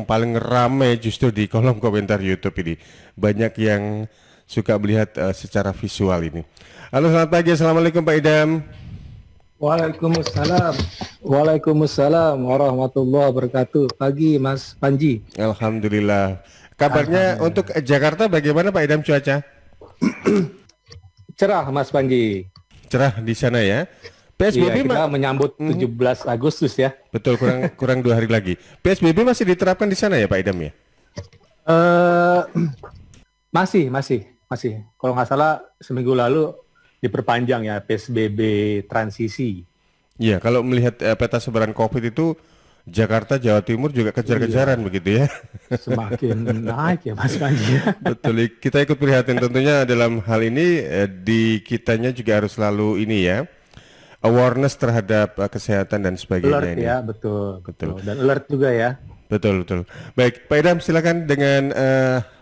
paling rame justru di kolom komentar YouTube ini. Banyak yang suka melihat secara visual ini. Halo, selamat pagi. Assalamualaikum Pak Idam. Waalaikumsalam. Waalaikumsalam warahmatullahi wabarakatuh. Pagi Mas Panji. Alhamdulillah. Kabarnya Alhamdulillah. untuk Jakarta bagaimana Pak Idam cuaca? Cerah Mas Panji. Cerah di sana ya. Iya, PSBB kita menyambut 17 Agustus ya. betul, kurang 2 hari lagi. PSBB masih diterapkan di sana ya Pak Idam ya? Eh masih. Kalau nggak salah seminggu lalu diperpanjang ya PSBB transisi. Iya, kalau melihat peta sebaran COVID itu Jakarta, Jawa Timur juga kejar-kejaran begitu ya. Semakin naik ya Mas Panji. Betul, kita ikut prihatin tentunya dalam hal ini di kitanya juga harus selalu ini ya, awareness terhadap kesehatan dan sebagainya Alert ini. ya, betul. Betul. Dan alert juga ya. Betul. Baik, Pak Idam silakan dengan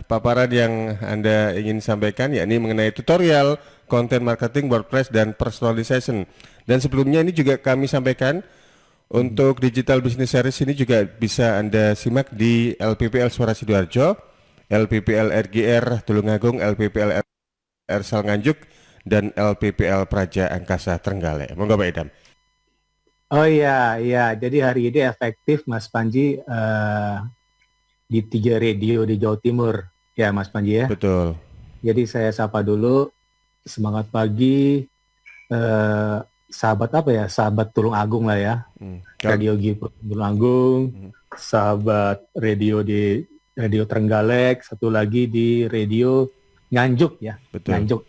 paparan yang Anda ingin sampaikan, yakni mengenai tutorial content marketing WordPress dan personalization. Dan sebelumnya ini juga kami sampaikan untuk Digital Business Series ini juga bisa Anda simak di LPPL Suara Sidoarjo, LPPL RGR Tulungagung, LPPL Ersal Nganjuk, dan LPPL Praja Angkasa Trenggalek. Monggo Pak Idam. Oh iya. Jadi hari ini efektif Mas Panji di 3 radio di Jawa Timur ya Mas Panji ya. Betul. Jadi saya sapa dulu, semangat pagi, sahabat apa ya? Sahabat Tulung Agung lah ya. Radio Tulung Agung, sahabat radio di Radio Trenggalek, satu lagi di Radio Nganjuk ya. Betul. Nganjuk.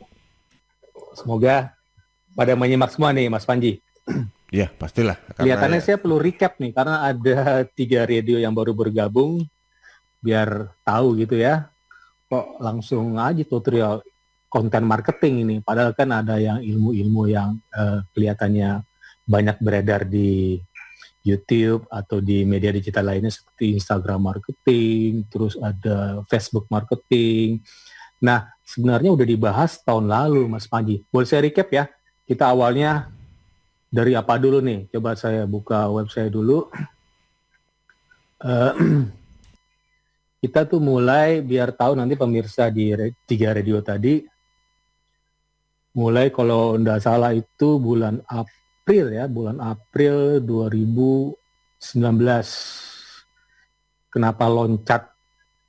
Semoga pada menyimak semua nih Mas Panji. Ya pastilah. Kelihatannya saya perlu recap nih karena ada 3 radio yang baru bergabung biar tahu gitu ya. Kok langsung aja tutorial konten marketing ini. Padahal kan ada yang ilmu-ilmu yang kelihatannya banyak beredar di YouTube atau di media digital lainnya seperti Instagram marketing, terus ada Facebook marketing. Nah, sebenarnya udah dibahas tahun lalu, Mas Panji. Boleh saya recap ya? Kita awalnya dari apa dulu nih? Coba saya buka website dulu. Kita tuh mulai, biar tahu nanti pemirsa di 3 radio tadi, mulai kalau nggak salah itu bulan April 2019. Kenapa loncat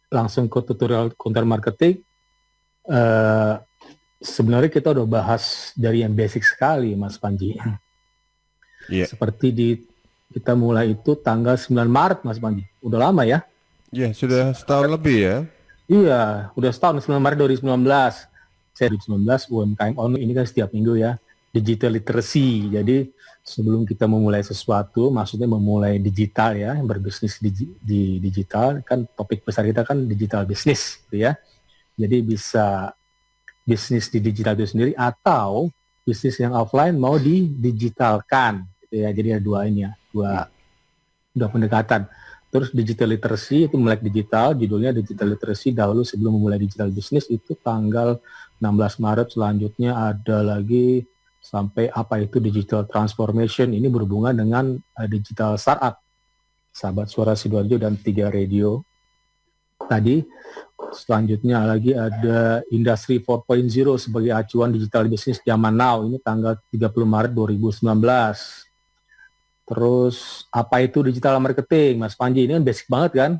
langsung ke tutorial content marketing? Sebenarnya kita udah bahas dari yang basic sekali Mas Panji. Iya. Seperti kita mulai itu tanggal 9 Maret Mas Panji. Udah lama ya? Iya, sudah setahun lebih ya. Iya, udah setahun, 9 Maret 2019. Saya 2019 UMKM On ini kan setiap minggu ya. Digital literacy. Jadi sebelum kita memulai sesuatu, maksudnya memulai digital ya, berbisnis di digital, kan topik besar kita kan digital business gitu ya. Jadi bisa bisnis di digital itu sendiri atau bisnis yang offline mau didigitalkan gitu ya. Jadi ada dua pendekatan. Terus digital literacy itu melek digital, judulnya digital literacy dahulu sebelum memulai digital business itu tanggal 16 Maret. Selanjutnya ada lagi sampai apa itu digital transformation, ini berhubungan dengan digital startup. Sahabat Suara Sidoarjo dan 3 radio tadi. Selanjutnya lagi ada Industri 4.0 sebagai acuan digital bisnis zaman now. Ini tanggal 30 Maret 2019. Terus apa itu digital marketing, Mas Panji? Ini kan basic banget kan?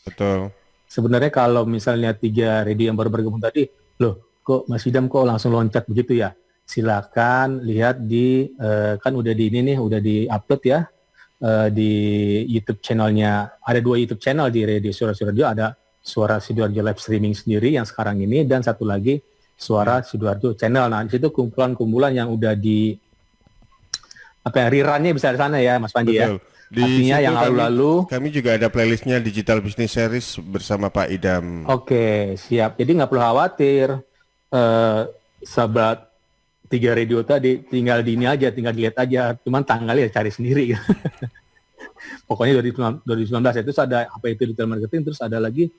Betul. Sebenarnya kalau misalnya 3 radio yang baru bergabung tadi, loh kok Mas Idam kok langsung loncat begitu ya? Silakan lihat di, kan udah di ini nih, udah di-upload ya, di YouTube channelnya. Ada 2 YouTube channel di Radio Suara Sidoarjo, ada Suara Sidoarjo live streaming sendiri yang sekarang ini, dan satu lagi Suara Sidoarjo channel. Nah, di situ kumpulan-kumpulan yang udah di rerunnya bisa di sana ya, Mas Panji. Betul. Ya. Artinya yang lalu-lalu. Kami juga ada playlistnya Digital Business Series bersama Pak Idam. Oke, siap. Jadi nggak perlu khawatir, sahabat 3 radio tadi tinggal di ini aja, tinggal dilihat aja. Cuman tanggalnya cari sendiri. Pokoknya 2019 itu ada apa itu digital marketing, terus ada lagi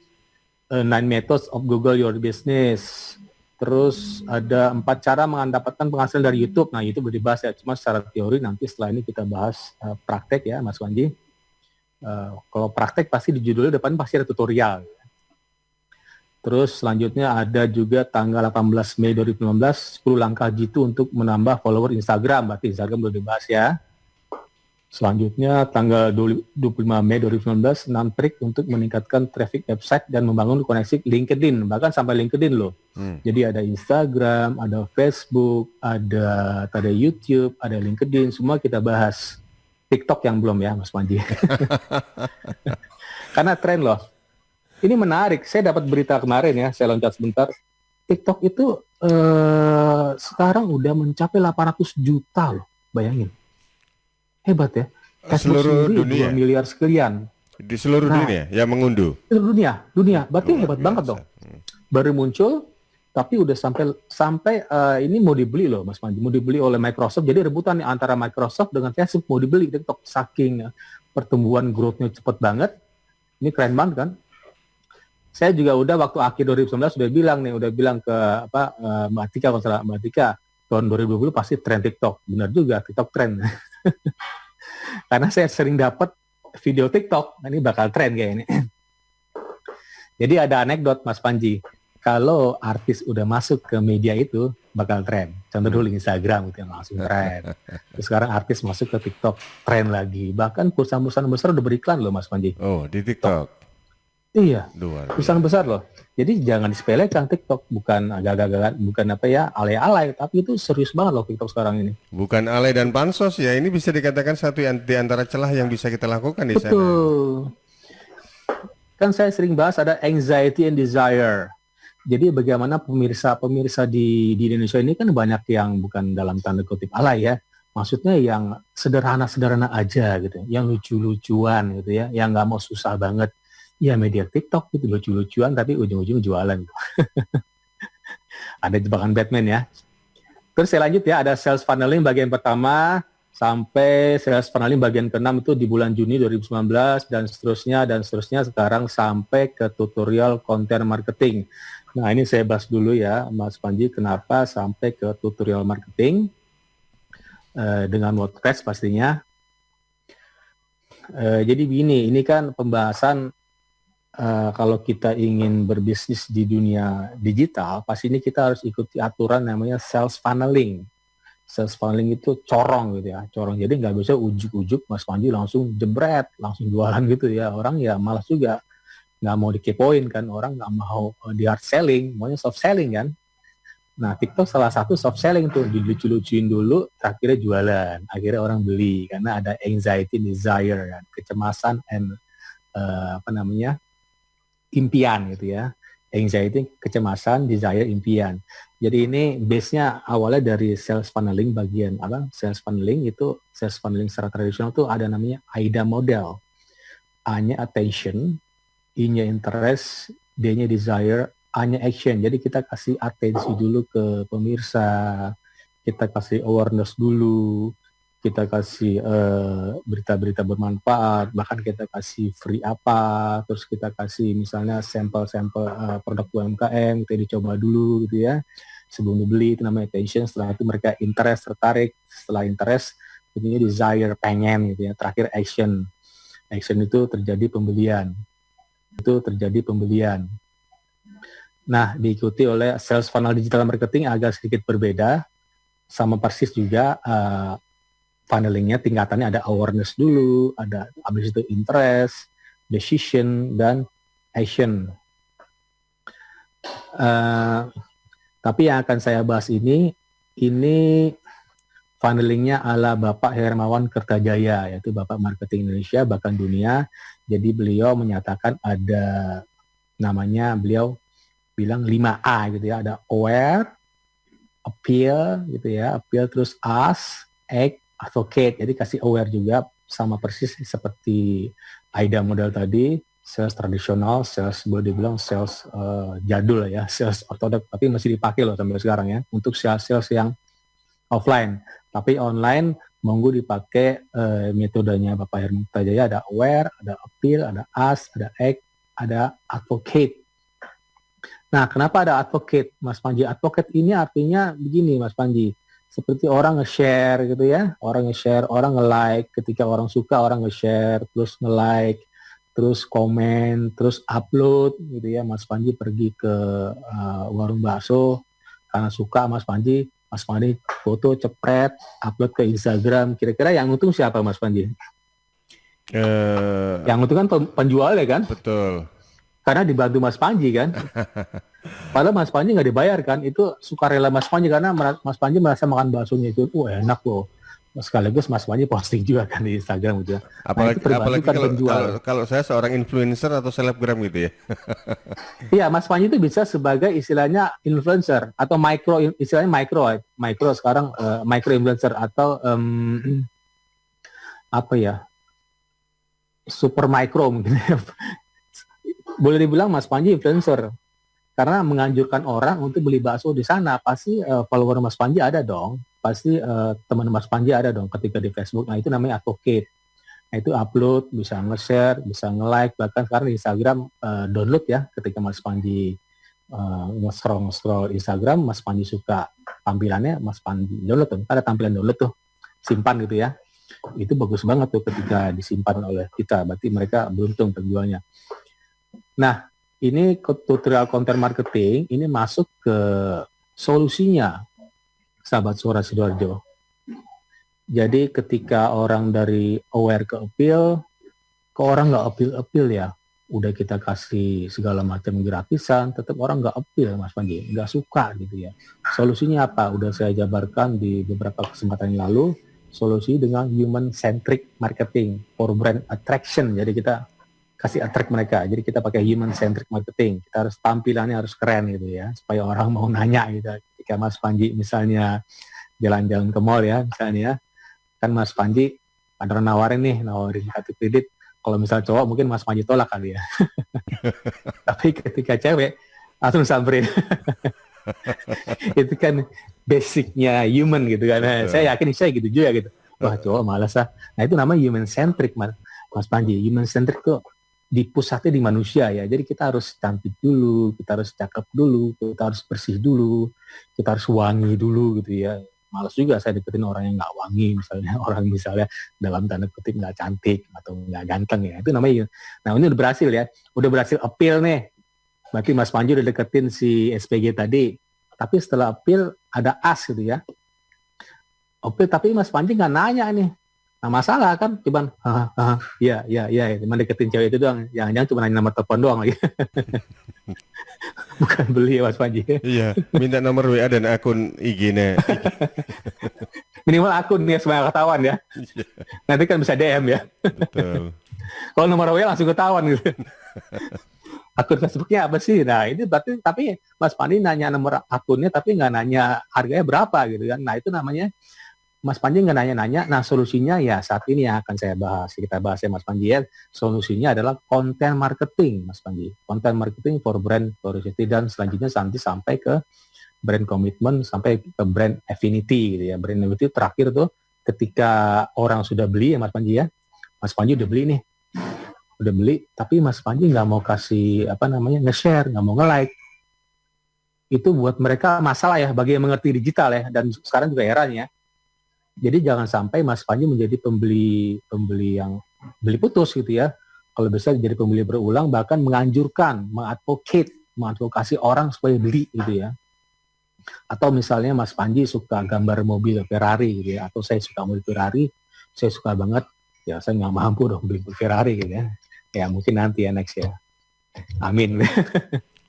9 methods of Google Your Business. Terus ada 4 cara mendapatkan penghasilan dari YouTube. Nah, itu boleh dibahas ya, cuma secara teori nanti setelah ini kita bahas praktek ya, Mas Wanji. Kalau praktek pasti di judulnya depan pasti ada tutorial. Terus selanjutnya ada juga tanggal 18 Mei 2019, 10 langkah jitu untuk menambah follower Instagram. Berarti Instagram udah dibahas ya. Selanjutnya tanggal 25 Mei 2019, 6 trik untuk meningkatkan traffic website dan membangun koneksi LinkedIn. Bahkan sampai LinkedIn loh. Jadi ada Instagram, ada Facebook, ada YouTube, ada LinkedIn. Semua kita bahas. TikTok yang belum ya Mas Panji. Karena tren loh. Ini menarik, saya dapat berita kemarin ya, saya loncat sebentar. TikTok itu sekarang udah mencapai 800 juta loh, bayangin. Hebat ya. Facebook Seluruh sendiri dunia. 2 miliar sekian. Di seluruh dunia yang mengunduh. Seluruh dunia. Berarti Luar hebat biasa. banget dong. Baru muncul, tapi udah sampai ini mau dibeli loh Mas Panji, mau dibeli oleh Microsoft. Jadi rebutan nih antara Microsoft dengan Facebook mau dibeli TikTok. Saking pertumbuhan growth-nya cepet banget. Ini keren banget kan. Saya juga udah waktu akhir 2019 udah bilang ke Mbak Tika, kalau salah Mbak Tika, tahun 2020 pasti tren TikTok. Benar juga, TikTok tren. Karena saya sering dapat video TikTok, ini bakal tren kayak ini. Jadi ada anekdot Mas Panji, kalau artis udah masuk ke media itu bakal tren. Contoh dulu Instagram gitu yang langsung tren. Terus sekarang artis masuk ke TikTok, tren lagi. Bahkan perusahaan-perusahaan besar udah beriklan loh Mas Panji. Oh, di TikTok. Iya, Luar perusahaan besar loh. Jadi jangan disepelekan TikTok, bukan agak-agak, bukan alay-alay, tapi itu serius banget loh TikTok sekarang ini. Bukan alay dan pansos ya, ini bisa dikatakan satu di antara celah yang bisa kita lakukan di sana. Betul. Kan saya sering bahas ada anxiety and desire. Jadi bagaimana pemirsa di Indonesia ini kan banyak yang bukan dalam tanda kutip alay ya. Maksudnya yang sederhana-sederhana aja gitu, yang lucu-lucuan gitu ya, yang nggak mau susah banget. Ya media TikTok itu lucu-lucuan tapi ujung-ujung jualan. Ada jebakan Batman ya. Terus saya lanjut ya, ada sales funneling bagian pertama sampai sales funneling bagian ke-6 itu di bulan Juni 2019 dan seterusnya sekarang sampai ke tutorial content marketing. Nah ini saya bahas dulu ya Mas Panji, kenapa sampai ke tutorial marketing dengan WordPress pastinya. Jadi begini, ini kan pembahasan kalau kita ingin berbisnis di dunia digital, pasti ini kita harus ikuti aturan namanya sales funneling. Sales funneling itu corong gitu ya, corong. Jadi nggak bisa ujuk-ujuk Mas Panji langsung jebret, langsung jualan gitu ya. Orang ya malas juga, nggak mau dikepoin kan, orang nggak mau di hard selling, maunya soft selling kan. Nah TikTok salah satu soft selling tuh, dilucu-lucuin dulu, akhirnya jualan, akhirnya orang beli karena ada anxiety, desire, kan, kecemasan, and impian gitu ya. Anxiety, kecemasan, desire, impian. Jadi ini base-nya awalnya dari sales funneling bagian sales funneling itu, sales funneling secara tradisional tuh ada namanya AIDA model. A-nya attention, I-nya interest, D-nya desire, A-nya action. Jadi kita kasih atensi dulu ke pemirsa, kita kasih awareness dulu, kita kasih berita-berita bermanfaat, bahkan kita kasih free apa, terus kita kasih misalnya sampel-sampel produk UMKM, kita dicoba dulu gitu ya, sebelum dibeli, itu namanya attention. Setelah itu mereka interest, tertarik, setelah interest, ini desire, pengen gitu ya, terakhir action. Action itu terjadi pembelian. Nah, diikuti oleh sales funnel digital marketing agak sedikit berbeda, sama persis juga funnelingnya tingkatannya ada awareness dulu, ada habis itu interest, decision, dan action. Tapi yang akan saya bahas ini funnelingnya ala Bapak Hermawan Kertajaya, yaitu Bapak Marketing Indonesia, bahkan dunia. Jadi beliau menyatakan ada namanya, beliau bilang 5A gitu ya, ada aware, appeal gitu ya, appeal, terus ask, act, advocate. Jadi kasih aware juga, sama persis seperti AIDA model tadi, sales tradisional, sales boleh dibilang sales jadul ya, sales ortodok, tapi masih dipakai loh sampai sekarang ya, untuk sales yang offline. Tapi online monggo dipakai metodenya Bapak Hermawan Kertajaya, ada aware, ada appeal, ada ask, ada act, ada advocate. Nah, kenapa ada advocate, Mas Panji? Advocate ini artinya begini, Mas Panji. seperti orang nge-share gitu ya, orang nge-share, orang nge-like, ketika orang suka orang nge-share, terus nge-like, terus komen, terus upload gitu ya. Mas Panji pergi ke warung bakso karena suka Mas Panji foto cepret, upload ke Instagram. Kira-kira yang untung siapa Mas Panji? Yang untung kan penjualnya kan? Betul. Karena dibantu Mas Panji kan. Padahal Mas Panji nggak dibayar kan. Itu sukarela Mas Panji karena Mas Panji merasa makan baksonya itu, enak loh. Sekaligus Mas Panji posting juga kan di Instagram gitu ya. Apalagi, itu apalagi kan kalau saya seorang influencer atau selebgram gitu ya. Iya, Mas Panji itu bisa sebagai istilahnya influencer atau istilahnya micro sekarang micro influencer atau apa ya, super micro mungkin. Boleh dibilang Mas Panji influencer karena menganjurkan orang untuk beli bakso di sana. Pasti follower Mas Panji ada dong, pasti teman Mas Panji ada dong ketika di Facebook. Nah itu namanya advocate. Nah itu upload, bisa nge-share, bisa nge-like, bahkan sekarang di Instagram download ya, ketika Mas Panji nge-scroll Instagram, Mas Panji suka tampilannya, Mas Panji download tuh, ada tampilan download tuh, simpan gitu ya. Itu bagus banget tuh ketika disimpan oleh kita, berarti mereka beruntung penjualnya. Nah, ini tutorial content marketing, ini masuk ke solusinya, sahabat Suara Sidoarjo. Jadi ketika orang dari aware ke appeal, ke orang nggak appeal ya, udah kita kasih segala macam gratisan, tetap orang nggak appeal Mas Panji, nggak suka gitu ya. Solusinya apa? Udah saya jabarkan di beberapa kesempatan yang lalu, solusi dengan human centric marketing for brand attraction. Jadi kita kasih attract mereka. Jadi kita pakai human centric marketing. Kita harus tampilannya harus keren gitu ya, supaya orang mau nanya gitu. Ketika Mas Panji misalnya jalan-jalan ke mall ya, misalnya kan Mas Panji ada nawarin kartu kredit. Kalau misal cowok mungkin Mas Panji tolak kali ya. Tapi ketika cewek langsung samperin. Itu kan basicnya human gitu kan. Nah, saya yakin saya gitu juga gitu. Wah cowok malas ah. Nah itu namanya human centric Mas Panji. Human centric tuh di pusatnya di manusia ya. Jadi kita harus cantik dulu, kita harus cakep dulu, kita harus bersih dulu, kita harus wangi dulu gitu ya. Malas juga saya deketin orang yang nggak wangi, misalnya orang misalnya dalam tanda kutip nggak cantik atau nggak ganteng ya. Itu namanya. Nah ini udah berhasil ya, udah berhasil appeal nih. Berarti Mas Panji udah deketin si SPG tadi. Tapi setelah appeal ada as gitu ya. Appeal tapi Mas Panji nggak nanya nih. Nah masalah kan, cuman iya, cuma deketin cewek itu doang. Jangan-jangan cuma nanya nomor telepon doang lagi. Bukan beli ya Mas Panji. Iya, minta nomor WA dan akun IG-nya. Minimal akun nih supaya ketahuan ya. Nanti kan bisa DM ya. Betul. Kalau nomor WA langsung ketahuan gitu. Akun Facebooknya apa sih? Nah ini berarti, tapi Mas Panji nanya nomor akunnya tapi nggak nanya harganya berapa gitu kan. Nah itu namanya Mas Panji nggak nanya-nanya. Nah solusinya ya saat ini yang akan saya bahas. Kita bahas ya Mas Panji ya. Solusinya adalah content marketing Mas Panji. Content marketing for brand curiosity, dan selanjutnya nanti sampai ke brand commitment, sampai ke brand affinity gitu ya. Brand affinity terakhir tuh ketika orang sudah beli ya Mas Panji ya. Mas Panji udah beli nih. Udah beli, tapi Mas Panji nggak mau kasih nge-share, nggak mau nge-like. Itu buat mereka masalah ya, bagi yang mengerti digital ya, dan sekarang juga eranya. Jadi jangan sampai Mas Panji menjadi pembeli yang beli putus gitu ya. Kalau bisa jadi pembeli berulang, bahkan menganjurkan, mengadvokasi orang supaya beli gitu ya. Atau misalnya Mas Panji suka gambar mobil Ferrari gitu ya, atau saya suka mobil Ferrari, saya suka banget, ya saya nggak mampu dong beli Ferrari gitu ya. Ya mungkin nanti ya next ya. Amin.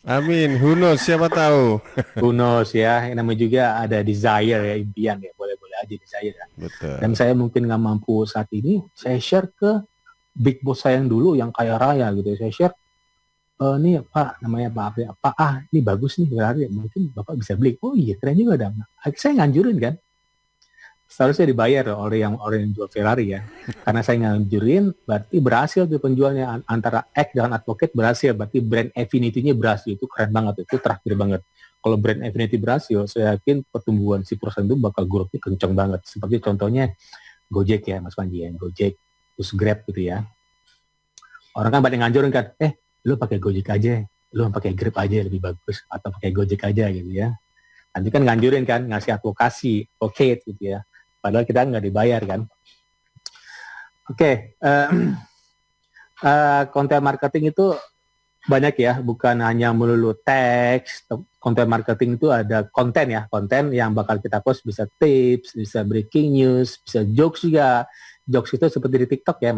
Amin. Who knows, siapa tahu. Who knows ya. Yang namanya juga ada desire ya, impian ya. Boleh-boleh aja desire ya. Betul. Dan saya mungkin nggak mampu saat ini, saya share ke big boss saya yang dulu yang kaya raya gitu. Saya share, nih Pak, namanya Pak, ini bagus nih Ferrari, mungkin Bapak bisa beli. Oh iya, keren juga dong. Saya nganjurin kan. Seharusnya dibayar oleh orang yang jual Ferrari ya. Karena saya nganjurin, berarti berhasil tuh penjualnya. Antara X dengan advocate berhasil, berarti brand affinity-nya berhasil. Itu keren banget, itu terakhir banget. Kalau brand affinity berhasil, saya yakin pertumbuhan si perusahaan itu bakal growth-nya kencang banget. Seperti contohnya Gojek ya Mas Panji ya, Gojek, terus Grab gitu ya. Orang kan pada nganjurin kan, lu pakai Gojek aja, lu pakai Grab aja lebih bagus, atau pakai Gojek aja gitu ya. Nanti kan nganjurin kan, ngasih advokasi, advocate gitu ya. Padahal kita nggak dibayar kan. Oke, content marketing itu banyak ya, bukan hanya melulu teks. Content marketing itu ada konten ya, konten yang bakal kita post, bisa tips, bisa breaking news, bisa jokes juga. Jokes itu seperti di TikTok ya,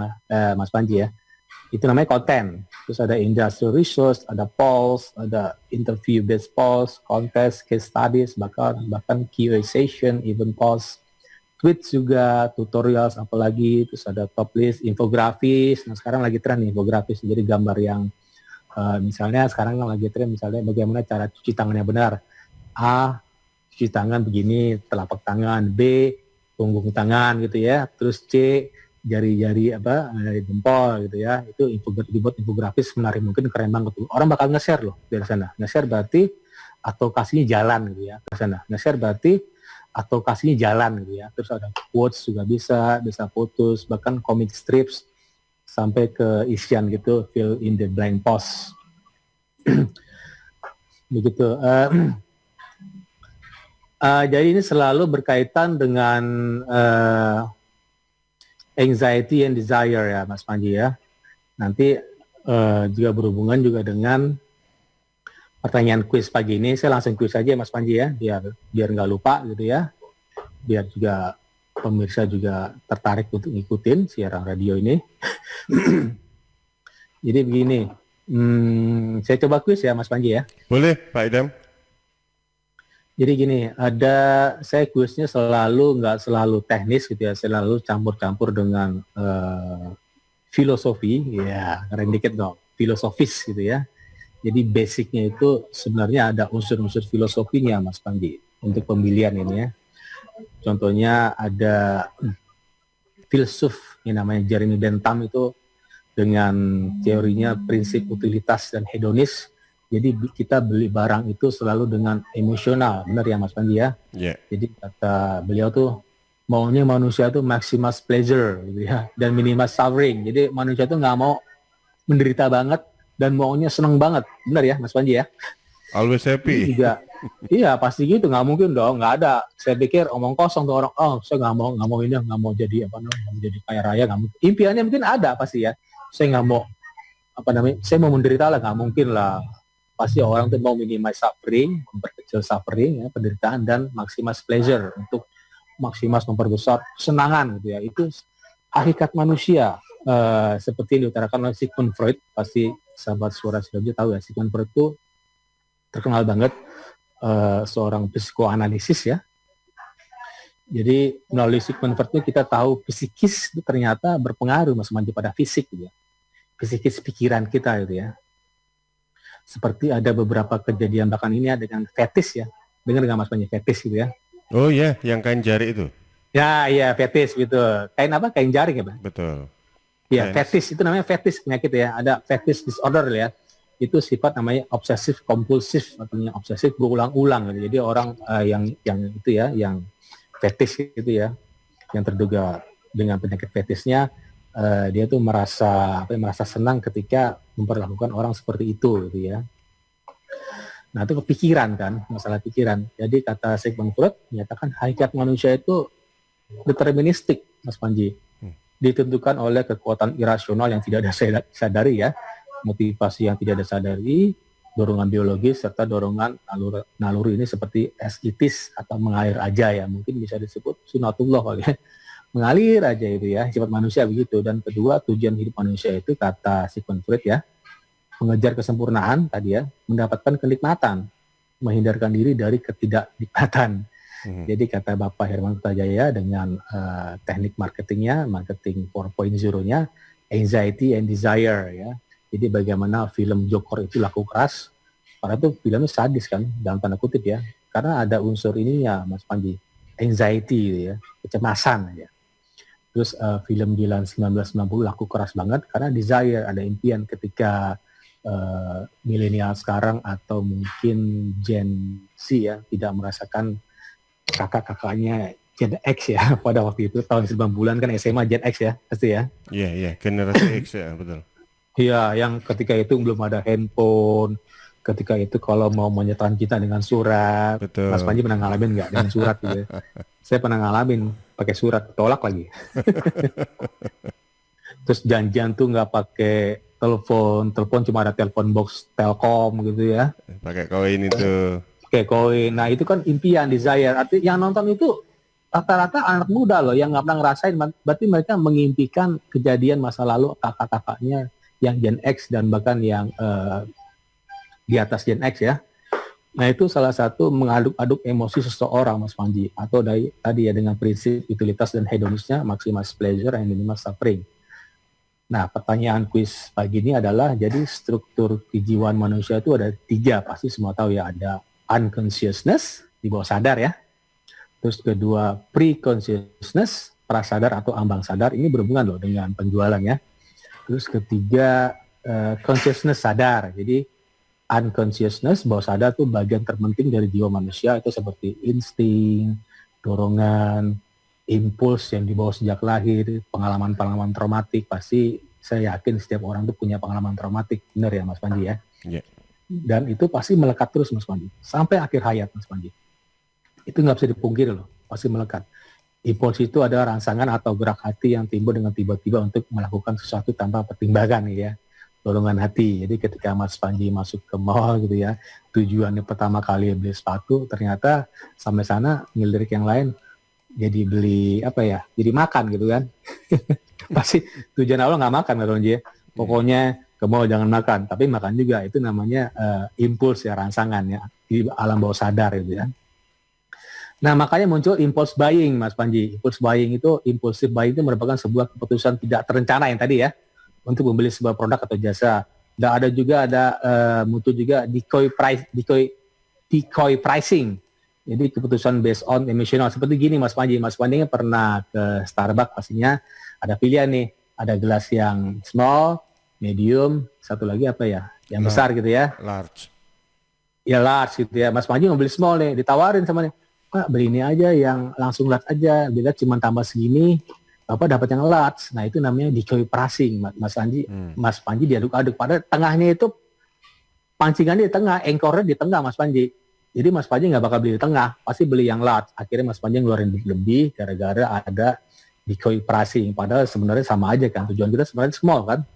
Mas Panji ya. Itu namanya konten. Terus ada industrial resource, ada polls, ada interview based polls, contest, case studies, bahkan QA session, event post, tweets juga, tutorials apalagi, terus ada top list, infografis. Nah sekarang lagi tren nih infografis, jadi gambar yang misalnya sekarang kan lagi tren misalnya bagaimana cara cuci tangannya benar. A, cuci tangan begini, telapak tangan. B, punggung tangan gitu ya. Terus C, jari-jari jempol gitu ya. Itu dibuat infografis menarik, mungkin keren banget tuh. Orang bakal nge-share loh dari sana. Nge-share berarti atau kasihnya jalan gitu ya ke sana. Nge-share berarti atau kasihnya jalan gitu ya. Terus ada quotes juga bisa fotos, bahkan comic strips sampai ke isian gitu, fill in the blank post. Begitu. Jadi ini selalu berkaitan dengan anxiety and desire ya Mas Panji ya. Nanti juga berhubungan juga dengan pertanyaan kuis pagi ini. Saya langsung kuis aja Mas Panji ya, biar nggak lupa gitu ya. Biar juga pemirsa juga tertarik untuk ngikutin siaran radio ini. Jadi begini, saya coba kuis ya Mas Panji ya. Boleh Pak Idam. Jadi gini, saya kuisnya nggak selalu teknis gitu ya, selalu campur-campur dengan filosofi, ya keren dikit dong, filosofis gitu ya. Jadi basicnya itu sebenarnya ada unsur-unsur filosofinya Mas Panji untuk pemilihan ini ya. Contohnya ada filsuf yang namanya Jeremy Bentham itu dengan teorinya prinsip utilitas dan hedonis. Jadi kita beli barang itu selalu dengan emosional, benar ya Mas Panji ya? Yeah. Jadi kata beliau tuh maunya manusia tuh maximus pleasure gitu ya, dan minimus suffering. Jadi manusia tuh nggak mau menderita banget dan maunya seneng banget, benar ya Mas Panji ya? Always happy. Juga. Iya pasti gitu, nggak mungkin dong, nggak ada. Saya pikir omong kosong tuh orang, saya nggak mau ini, nggak mau jadi nggak mau jadi kaya raya, nggak mungkin. Impiannya mungkin ada pasti ya. Saya nggak mau saya mau menderita lah, nggak mungkin lah. Pasti orang tuh mau minimize suffering, memperkecil suffering, ya, penderitaan dan maximus pleasure untuk maksimas memperbesar kesenangan gitu ya. Itu hakikat manusia. Seperti yang diutarakan oleh Sigmund Freud, pasti sahabat suara Sidoarjo tahu ya, Sigmund Freud itu terkenal banget seorang psikoanalisis ya. Jadi melalui Sigmund Freud itu kita tahu psikis itu ternyata berpengaruh Mas Manji pada fisik gitu ya. Psikis pikiran kita gitu ya. Seperti ada beberapa kejadian bahkan ini ya dengan fetis ya. Dengar nggak Mas Manji fetis gitu ya? Oh iya, yang kain jari itu. Ya, iya fetis gitu. Kain apa? Kain jaring ya, Bang? Betul. Iya, fetis itu namanya fetis penyakit ya. Ada fetis disorder ya. Itu sifat namanya obsesif kompulsif, artinya obsesif berulang-ulang gitu. Jadi orang yang itu ya, yang fetis gitu ya, yang terduga dengan penyakit fetisnya, dia tuh merasa senang ketika memperlakukan orang seperti itu gitu ya. Nah itu kepikiran kan, masalah pikiran. Jadi kata Sigmund Freud menyatakan hakikat manusia itu deterministik, Mas Panji. Ditentukan oleh kekuatan irasional yang tidak ada sadari ya, motivasi yang tidak ada sadari, dorongan biologis serta dorongan naluri ini seperti as it is atau mengalir aja ya, mungkin bisa disebut sunatullah kali ya. Mengalir aja itu ya, sifat manusia begitu. Dan kedua, tujuan hidup manusia itu kata Sigmund Freud ya, mengejar kesempurnaan tadi ya, mendapatkan kenikmatan, menghindarkan diri dari ketidaknikmatan. Jadi kata Bapak Herman Kertajaya dengan teknik marketingnya, marketing 4.0-nya, anxiety and desire ya. Jadi bagaimana film Joker itu laku keras, karena itu filmnya sadis kan, dalam tanda kutip ya. Karena ada unsur ini ya Mas Panji, anxiety gitu ya, kecemasan ya. Terus film Dilan 1990 laku keras banget karena desire, ada impian ketika milenial sekarang atau mungkin Gen Z ya tidak merasakan kakak-kakaknya Gen X ya pada waktu itu tahun 90-an kan SMA Gen X ya pasti ya. Iya, generasi X ya betul. Iya, yang ketika itu belum ada handphone, ketika itu kalau mau menyatakan cinta dengan surat. Betul. Mas Panji pernah ngalamin nggak dengan surat gitu ya? Saya pernah ngalamin pakai surat, tolak lagi. Terus janjian tuh nggak pakai telepon cuma ada telepon box Telkom gitu ya, Pakai koin itu. kayak koin. Nah itu kan impian, desire. Artinya yang nonton itu rata-rata anak muda loh yang nggak pernah ngerasain. Berarti mereka mengimpikan kejadian masa lalu kakak-kakaknya yang Gen X dan bahkan yang di atas Gen X ya. Nah itu salah satu mengaduk-aduk emosi seseorang, Mas Panji. Atau tadi ya dengan prinsip utilitas dan hedonisnya, maximize pleasure and minimize suffering. Nah, pertanyaan kuis pagi ini adalah, jadi struktur kejiwaan manusia itu ada 3, pasti semua tahu ya, ada unconsciousness, di bawah sadar ya. Terus kedua, pre-consciousness, prasadar atau ambang sadar, ini berhubungan loh dengan penjualan ya. Terus ketiga, consciousness sadar, jadi unconsciousness, bawah sadar tuh bagian terpenting dari jiwa manusia, itu seperti insting, dorongan, impuls yang dibawa sejak lahir, pengalaman-pengalaman traumatik, pasti saya yakin setiap orang tuh punya pengalaman traumatik, benar ya Mas Panji ya? Yeah. Dan itu pasti melekat terus Mas Panji, sampai akhir hayat Mas Panji. Itu nggak bisa dipungkiri loh, pasti melekat. Impuls itu adalah rangsangan atau gerak hati yang timbul dengan tiba-tiba untuk melakukan sesuatu tanpa pertimbangan ya. Dorongan hati. Jadi ketika Mas Panji masuk ke mall gitu ya, tujuannya pertama kali beli sepatu, ternyata sampai sana ngelirik yang lain, jadi beli apa ya, jadi makan gitu kan. Pasti tujuan awal nggak makan kan ya, pokoknya ke mall jangan makan, tapi makan juga. Itu namanya impuls ya, rangsangan ya, di alam bawah sadar gitu ya. Nah makanya muncul impulse buying Mas Panji. Impulse buying itu, impulsive buying itu merupakan sebuah keputusan tidak terencana yang tadi ya, untuk membeli sebuah produk atau jasa. Dan ada juga muncul juga decoy pricing. Jadi keputusan based on emotional. Seperti gini Mas Panji pernah ke Starbucks, pastinya ada pilihan nih. Ada gelas yang small, medium, satu lagi apa ya? Yang besar gitu ya. Large. Ya large gitu ya. Mas Panji mau beli small nih, ditawarin sama nih. Pak beli ini aja yang langsung large aja. Bila cuma tambah segini, Bapak dapat yang large. Nah itu namanya decoy pricing Mas Panji. Mas Panji diaduk-aduk. Padahal tengahnya itu, pancingannya di tengah, anchornya di tengah Mas Panji. Jadi Mas Panji nggak bakal beli di tengah, pasti beli yang large. Akhirnya Mas Panji ngeluarin lebih gara-gara ada decoy pricing. Padahal sebenarnya sama aja kan, tujuan kita sebenarnya small kan.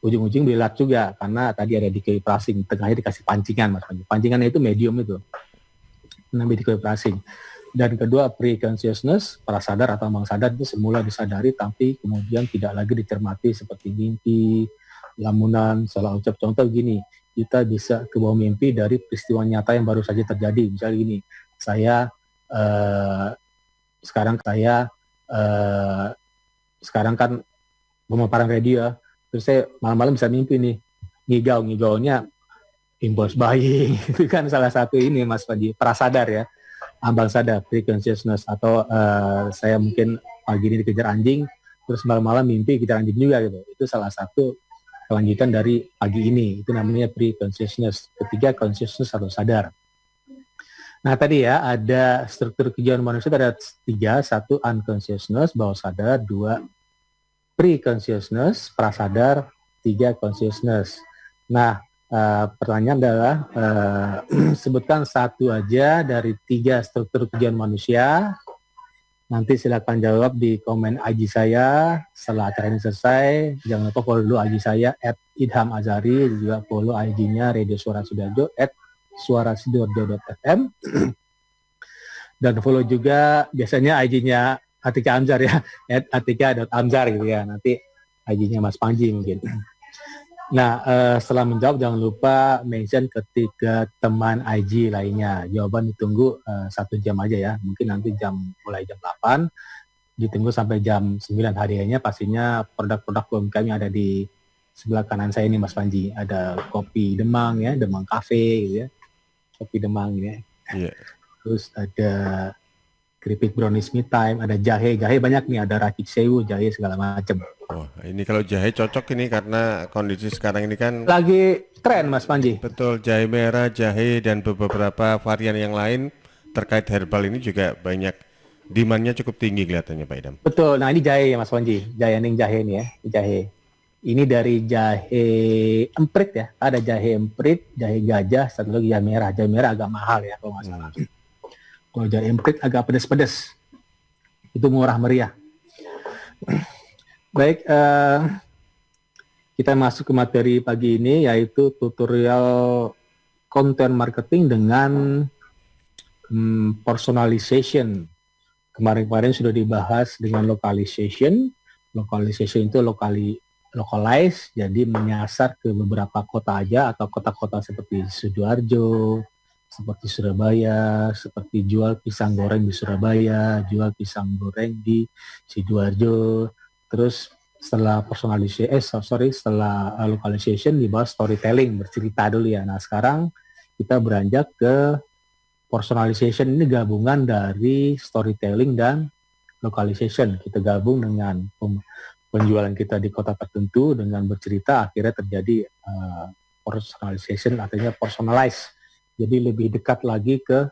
Ujung-ujung beli large juga, karena tadi ada decoy pricing, tengahnya dikasih pancingan Mas Panji. Pancingannya itu medium itu, namanya decoy pricing. Dan kedua, pre-consciousness, prasadar atau ambang sadar itu semula disadari, tapi kemudian tidak lagi dicermati seperti mimpi, lamunan, salah ucap. Contoh gini, kita bisa ke bawah mimpi dari peristiwa nyata yang baru saja terjadi. Misalnya gini, sekarang kan pemaparan radio ya, terus saya malam-malam bisa mimpi nih, ngigaunya impulse buying. Itu kan salah satu ini Mas Panji, prasadar ya, ambang sadar, pre-consciousness. Atau saya mungkin pagi ini dikejar anjing, terus malam-malam mimpi kejar anjing juga gitu. Itu salah satu kelanjutan dari pagi ini, itu namanya pre-consciousness. Ketiga, consciousness atau sadar. Nah tadi ya, ada struktur kejiwaan manusia ada 3, 1 unconsciousness, bawah sadar, 2 pre-consciousness, prasadar, 3 consciousness. Nah pertanyaan adalah, sebutkan satu aja dari 3 struktur kejiwaan manusia. Nanti silakan jawab di komen IG saya setelah acara ini selesai. Jangan lupa follow dulu IG saya @idhamazari, juga follow IG-nya Radio Suara Sidoarjo @suarasidoarjo.fm. Dan follow juga biasanya IG-nya Atika Amzar ya, @atika.amzar gitu ya. Nanti IG-nya Mas Panji mungkin. Nah, setelah menjawab jangan lupa mention ketiga teman IG lainnya. Jawaban ditunggu 1 jam aja ya. Mungkin nanti mulai jam 8, ditunggu sampai jam 9 hadiahnya. Pastinya produk-produk UMKM yang ada di sebelah kanan saya ini Mas Panji. Ada kopi Demang ya, Demang Cafe gitu ya. Kopi Demang ini ya. Yeah. Terus ada keripik brownies me time, ada jahe banyak nih, ada racik sewu, jahe segala macam. Wah, ini kalau jahe cocok ini karena kondisi sekarang ini kan lagi tren Mas Panji. Betul, jahe merah, jahe dan beberapa varian yang lain terkait herbal ini juga banyak, demand-nya cukup tinggi kelihatannya Pak Idham. Betul, nah ini jahe ya Mas Panji, jahe ning jahe nih ya, jahe. Ini dari jahe emprit ya. Ada jahe emprit, jahe gajah, satu lagi jahe merah. Jahe merah agak mahal ya kalau nggak salah. Kalau jahe emprit agak pedas-pedas. Itu murah meriah. Baik, kita masuk ke materi pagi ini, yaitu tutorial content marketing dengan personalization. Kemarin-kemarin sudah dibahas dengan localization. Localization itu localize, jadi menyasar ke beberapa kota aja atau kota-kota seperti Sidoarjo, seperti Surabaya, seperti jual pisang goreng di Surabaya, jual pisang goreng di Sidoarjo. Terus setelah setelah localization dibahas storytelling, bercerita dulu ya. Nah sekarang kita beranjak ke personalization, ini gabungan dari storytelling dan localization. Kita gabung dengan penjualan kita di kota tertentu dengan bercerita, akhirnya terjadi personalization, artinya personalize. Jadi lebih dekat lagi ke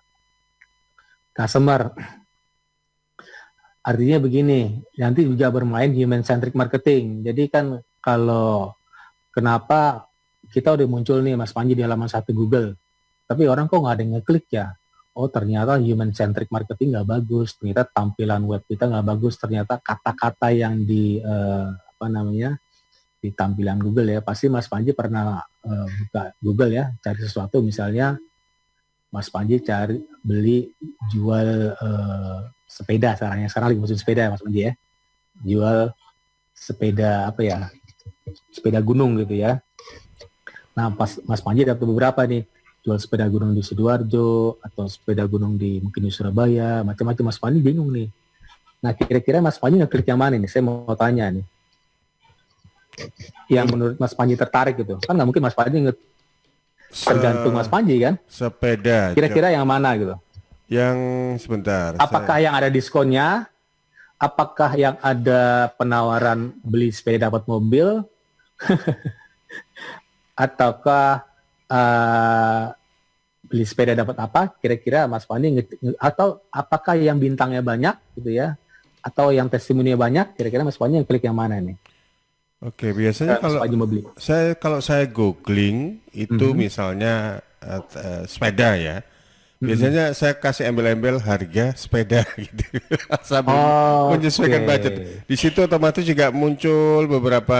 customer. Artinya begini, nanti juga bermain human centric marketing. Jadi kan kalau kenapa kita udah muncul nih Mas Panji di halaman 1 Google, tapi orang kok nggak ada yang ngeklik ya? Oh ternyata human centric marketing nggak bagus, ternyata tampilan web kita nggak bagus, ternyata kata-kata yang di di tampilan Google ya, pasti Mas Panji pernah buka Google ya, cari sesuatu, misalnya Mas Panji beli jual sepeda, sekarang lagi musim sepeda ya Mas Panji ya, jual sepeda sepeda gunung gitu ya. Nah pas Mas Panji dapat beberapa nih, jual sepeda gunung di Sidoarjo atau sepeda gunung mungkin di Surabaya, macam-macam. Mas Panji bingung nih. Nah kira-kira Mas Panji ngeklik yang mana nih? Saya mau tanya nih. Yang menurut Mas Panji tertarik gitu. Kan nggak mungkin Mas Panji tergantung Mas Panji kan? Sepeda. Kira-kira yang mana gitu? Yang sebentar. Apakah yang ada diskonnya? Apakah yang ada penawaran beli sepeda dapat mobil? Ataukah beli sepeda dapat apa? Kira-kira Mas Panji atau apakah yang bintangnya banyak gitu ya? Atau yang testimoninya banyak? Kira-kira Mas Panji yang klik yang mana nih? Oke, biasanya kalau saya googling itu misalnya sepeda ya. Biasanya saya kasih embel-embel harga sepeda gitu. Sambil menyesuaikan budget. Di situ otomatis juga muncul beberapa.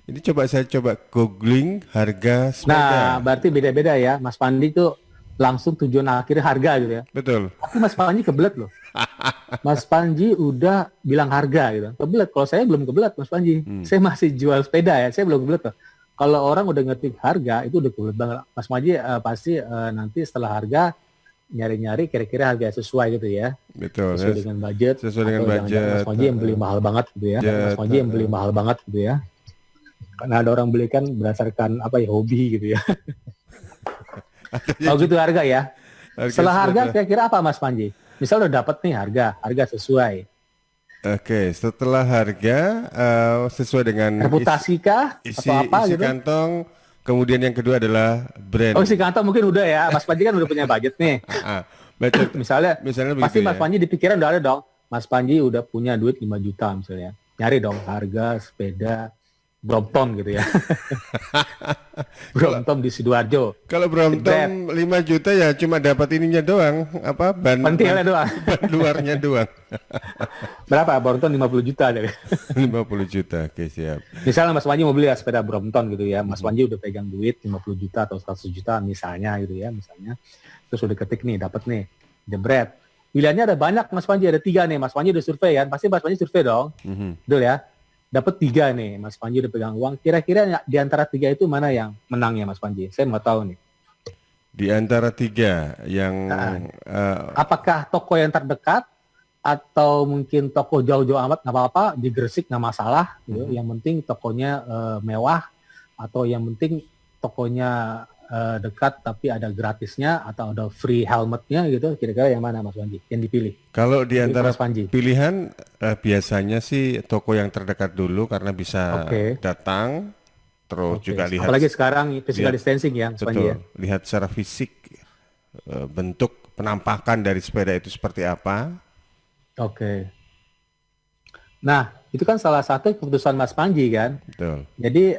Ini saya coba googling harga sepeda. Nah, berarti beda-beda ya. Mas Pandi tuh langsung tujuan akhirnya harga gitu ya. Betul. Tapi Mas Panji kebelet loh. Mas Panji udah bilang harga gitu. Kebelet. Kalau saya belum kebelet Mas Panji. Saya masih jual sepeda ya. Saya belum kebelet loh. Kalau orang udah ngetik harga itu udah kebelet banget. Mas Panji pasti nanti setelah harga nyari-nyari kira-kira harga sesuai gitu ya. Betul. Sesuai dengan budget. Sesuai dengan budget. Mas Panji yang beli mahal banget gitu ya. Mas Panji yang beli mahal banget gitu ya. Karena ada orang beli kan berdasarkan hobi gitu ya. Oh gitu harga ya. Setelah harga kira-kira apa Mas Panji? Misal udah dapat nih harga sesuai. Oke, setelah harga sesuai dengan reputasi kah atau apa isi gitu? Kantong. Kemudian yang kedua adalah brand. Oh isi kantong mungkin udah ya. Mas Panji kan udah punya budget nih. misalnya pasti Mas Panji di pikiran udah ada dong. Mas Panji udah punya duit 5 juta misalnya. Nyari dong harga sepeda Brompton gitu ya. Brompton di Sidoarjo. Kalau Brompton 5 juta ya cuma dapat ininya doang, ban doang. Ban luarnya doang. Berapa? Brompton 50 juta deh. 50 juta, oke siap. Misalnya Mas Panji mau beli sepeda Brompton gitu ya. Mas Panji udah pegang duit 50 juta atau 100 juta misalnya gitu ya, misalnya. Terus udah ketik nih, dapat nih, jebret. Pilihannya ada banyak Mas Panji, ada 3 nih. Mas Panji udah survei kan, pasti Mas Panji survei dong. Betul ya? Dapat 3 nih, Mas Panji udah pegang uang. Kira-kira di antara 3 itu mana yang menangnya Mas Panji? Saya mau tahu nih. Di antara 3 yang apakah toko yang terdekat atau mungkin toko jauh-jauh amat nggak apa-apa, di Gresik nggak masalah. Gitu. Yang penting tokonya mewah, atau yang penting tokonya dekat tapi ada gratisnya atau ada free helmetnya gitu. Kira-kira yang mana Mas Panji yang dipilih? Kalau di antara pilihan biasanya sih toko yang terdekat dulu karena bisa datang terus juga lihat. Apalagi sekarang physical distancing ya Mas Panji ya. Lihat secara fisik bentuk penampakan dari sepeda itu seperti apa. Nah, Itu kan salah satu keputusan Mas Panji kan. Betul. Jadi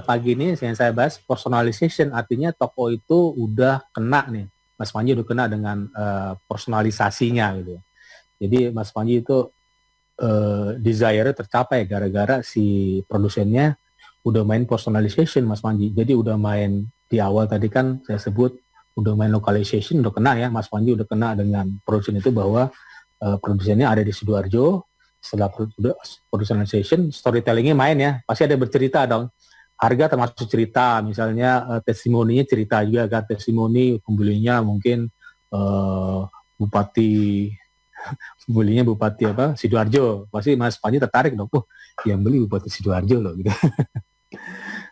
pagi ini yang saya bahas personalization, artinya toko itu udah kena nih. Mas Panji udah kena dengan personalisasinya gitu. Jadi Mas Panji itu desire tercapai gara-gara si produsennya udah main personalization Mas Panji. Jadi udah main di awal tadi kan saya sebut udah main localization, udah kena ya. Mas Panji udah kena dengan produsen itu bahwa produsennya ada di Sidoarjo. Setelah personalization, storytellingnya main ya, pasti ada bercerita dong. Harga termasuk cerita, misalnya testimoninya cerita juga kan, testimoni pembelinya mungkin bupati pembelinya bupati apa Sidoarjo, pasti Mas Panji tertarik dong, oh yang beli bupati Sidoarjo loh gitu.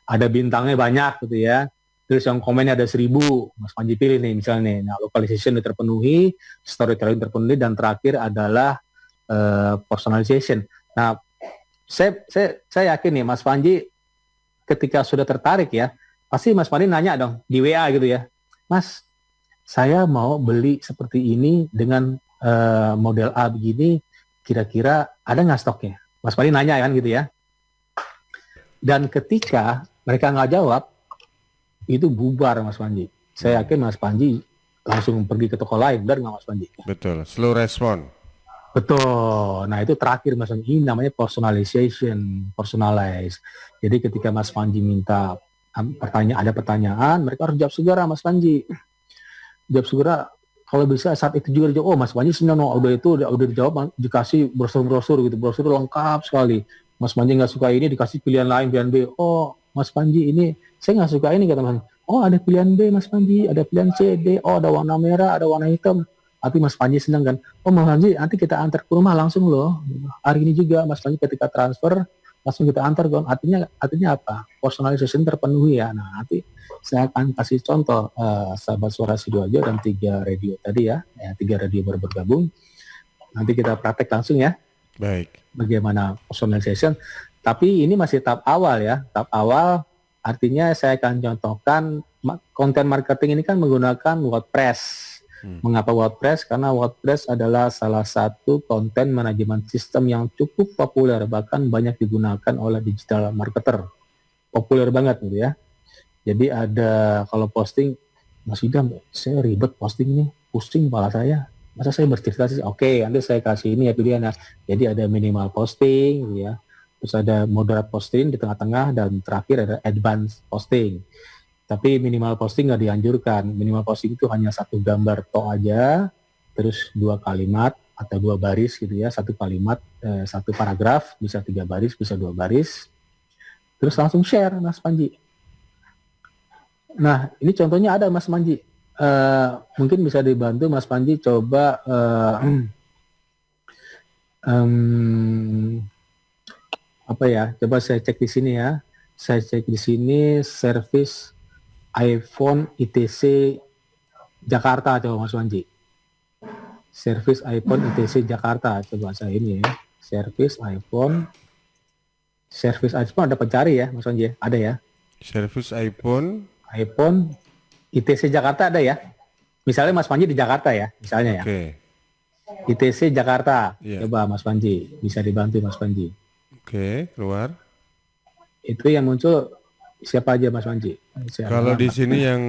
Ada bintangnya banyak gitu ya. Terus yang komennya ada 1.000, Mas Panji pilih nih misalnya. Nah, localization terpenuhi, storytelling terpenuhi, dan terakhir adalah personalization. Nah, saya yakin nih Mas Panji ketika sudah tertarik ya, pasti Mas Panji nanya dong di WA gitu ya, Mas, saya mau beli seperti ini dengan model A begini, kira-kira ada nggak stoknya? Mas Panji nanya kan gitu ya. Dan ketika mereka nggak jawab, itu bubar Mas Panji. Saya yakin Mas Panji langsung pergi ke toko lain, benar nggak Mas Panji? Betul, slow respon. Betul. Nah itu terakhir Mas Panji, ini namanya personalization, personalize. Jadi ketika Mas Panji minta ada pertanyaan, mereka harus jawab segera Mas Panji. Jawab segera, kalau bisa saat itu juga dijawab. Oh Mas Panji sebenarnya udah dijawab, dikasih brosur-brosur gitu, brosur lengkap sekali. Mas Panji nggak suka ini, dikasih pilihan lain, pilihan B. Oh Mas Panji ini, saya nggak suka ini kata Mas Panji. Oh ada pilihan B Mas Panji, ada pilihan C, D, oh ada warna merah, ada warna hitam. Tapi Mas Panji senang kan, oh Mas Panji nanti kita antar ke rumah langsung loh. Hari ini juga Mas Panji ketika transfer langsung kita antar kan. Artinya apa? Personalization terpenuhi ya. Nah nanti saya akan kasih contoh sahabat suara Sidoarjo dan 3 radio tadi ya, 3 radio baru bergabung. Nanti kita praktek langsung ya. Baik. Bagaimana personalization. Tapi ini masih tahap awal ya. Tahap awal artinya saya akan contohkan konten marketing ini kan menggunakan WordPress. Mengapa WordPress? Karena WordPress adalah salah satu konten manajemen sistem yang cukup populer, bahkan banyak digunakan oleh digital marketer. Populer banget gitu ya. Jadi ada kalau posting, Mas Idam, saya ribet posting ini, pusing kepala saya. Masa saya bercerita sih? Oke, nanti saya kasih ini ya pilihannya. Jadi ada minimal posting gitu ya. Terus ada moderate posting di tengah-tengah, dan terakhir ada advanced posting. Tapi minimal posting nggak dianjurkan. Minimal posting itu hanya 1 gambar tok aja, terus 2 kalimat atau 2 baris gitu ya. 1 kalimat, 1 paragraf, bisa 3 baris, bisa 2 baris. Terus langsung share Mas Panji. Nah ini contohnya ada Mas Panji. Mungkin bisa dibantu Mas Panji coba apa ya? Coba saya cek di sini ya. Saya cek di sini service iPhone ITC Jakarta, coba Mas Panji. Service iPhone ITC Jakarta, coba saya ini ya. Service iPhone ada pencari ya Mas Panji, ada ya. Service iPhone ITC Jakarta ada ya. Misalnya Mas Panji di Jakarta ya, misalnya ya. Oke. ITC Jakarta, Yeah. coba Mas Panji, bisa dibantu Mas Panji. Oke, keluar. Itu yang muncul siapa aja Mas Panji? Kalau di sini yang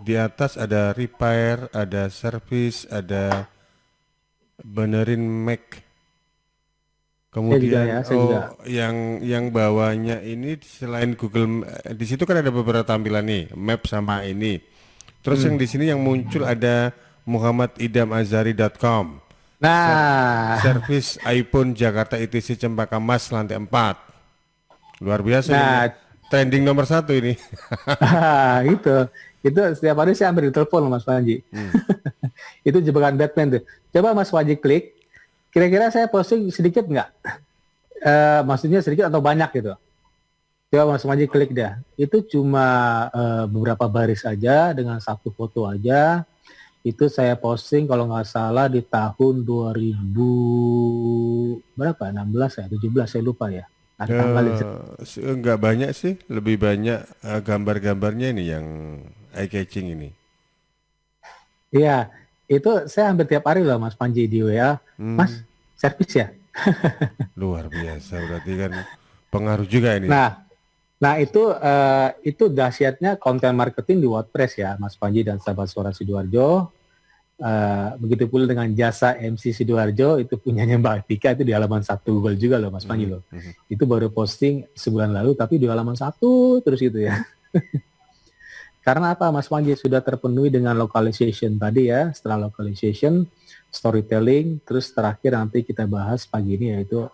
di atas ada repair, ada service, ada benerin Mac. Kemudian saya juga. yang bawahnya ini selain Google, di situ kan ada beberapa tampilan nih, map sama ini. Terus yang di sini yang muncul ada muhammadidamazari.com. Nah, Service iPhone Jakarta ITC Cempaka Mas lantai 4. Luar biasa nah, ini. Trending nomor 1 ini. itu setiap hari saya ambil telepon Mas Panji. Itu jebakan Batman tuh. Coba Mas Panji klik, kira-kira saya posting sedikit nggak? Maksudnya sedikit atau banyak gitu? Coba Mas Panji klik dah. Itu cuma beberapa baris aja dengan 1 foto aja. Itu saya posting kalau nggak salah di tahun 2000 berapa? 16 ya, 17 saya lupa ya. Enggak banyak sih, lebih banyak gambar-gambarnya ini yang eye catching ini. Iya, itu saya hampir tiap hari loh Mas Panji di WA. Mas, servis ya? Luar biasa, berarti kan pengaruh juga ini. Nah, nah itu dahsyatnya konten marketing di WordPress ya, Mas Panji dan sahabat Suara Sidoarjo. Begitu pula dengan jasa MC Sidoarjo, itu punyanya Mbak Tika, itu di halaman 1 Google juga loh Mas Panji loh. Itu baru posting sebulan lalu tapi di halaman 1 terus gitu ya. Karena apa Mas Panji, sudah terpenuhi dengan localization tadi ya. Setelah localization, storytelling, terus terakhir nanti kita bahas pagi ini yaitu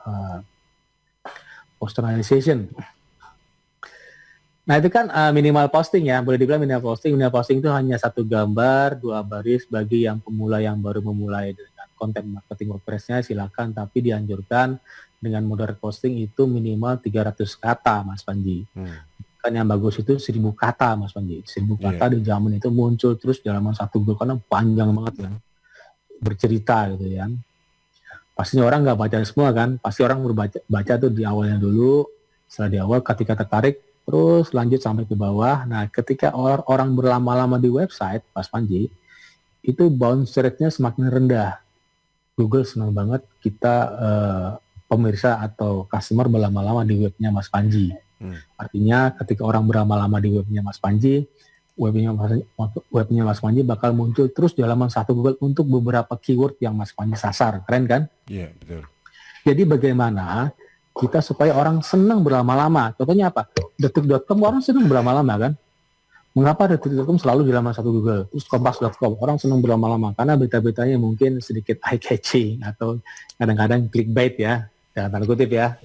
personalization. Nah itu kan minimal posting ya, boleh dibilang minimal posting. Minimal posting itu hanya 1 gambar, 2 baris bagi yang pemula yang baru memulai dengan konten marketing WordPress-nya silakan, tapi dianjurkan dengan moderate posting itu minimal 300 kata Mas Panji. Kan yang bagus itu 1000 kata Mas Panji. 1000 kata di zaman itu muncul terus di halaman 1 Google karena panjang banget kan. Bercerita gitu ya. Pastinya orang nggak baca semua kan, pasti orang baca tuh di awalnya dulu, setelah di awal ketika tertarik terus lanjut sampai ke bawah. Nah, ketika orang berlama-lama di website, Mas Panji, itu bounce rate-nya semakin rendah. Google senang banget kita pemirsa atau customer berlama-lama di webnya Mas Panji. Artinya ketika orang berlama-lama di webnya Mas Panji, webnya Mas Panji bakal muncul terus di halaman 1 Google untuk beberapa keyword yang Mas Panji sasar. Keren kan? Iya, betul. Jadi bagaimana kita supaya orang senang berlama-lama. Contohnya apa? Detik.com orang senang berlama-lama kan? Mengapa Detik.com selalu di halaman 1 Google? Terus Kompas.com orang senang berlama-lama karena berita-beritanya mungkin sedikit eye-catching atau kadang-kadang clickbait ya, jangan tanda kutip ya.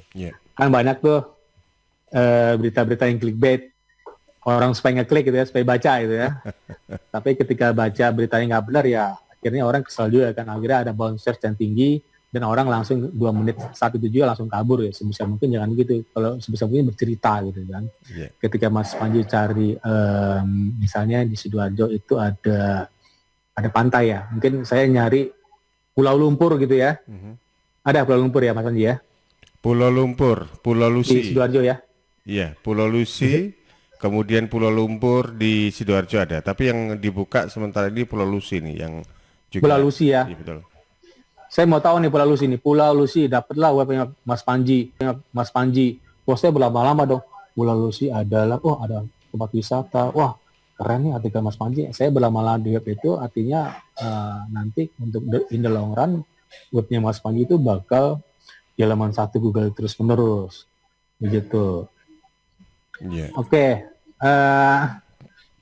Kan banyak tuh berita-berita yang clickbait, orang supaya ngeklik gitu ya, supaya baca gitu ya. Tapi ketika baca beritanya nggak benar ya, akhirnya orang kesal juga kan. Akhirnya ada bounce rate yang tinggi, dan orang langsung 2 menit saat itu juga langsung kabur ya. Sebisa mungkin jangan gitu, kalau sebisa mungkin bercerita gitu kan. Ketika Mas Panji cari misalnya di Sidoarjo itu ada pantai ya, mungkin saya nyari Pulau Lumpur gitu ya. Ada Pulau Lumpur ya Mas Panji ya, Pulau Lumpur, Pulau Lusi di Sidoarjo ya. Iya, Pulau Lusi, kemudian Pulau Lumpur di Sidoarjo ada, tapi yang dibuka sementara ini Pulau Lusi nih yang juga. Pulau Lusi ya. Iya, betul. Saya mau tahu nih Pulau Lusi nih. Pulau Lusi, dapatlah webnya Mas Panji. Mas Panji, saya berlama-lama dong. Pulau Lusi adalah, ada tempat wisata. Wah, keren nih artikel Mas Panji. Saya berlama-lama di web itu, artinya nanti untuk in the long run, webnya Mas Panji itu bakal di halaman 1 Google terus-menerus. Begitu. Oke.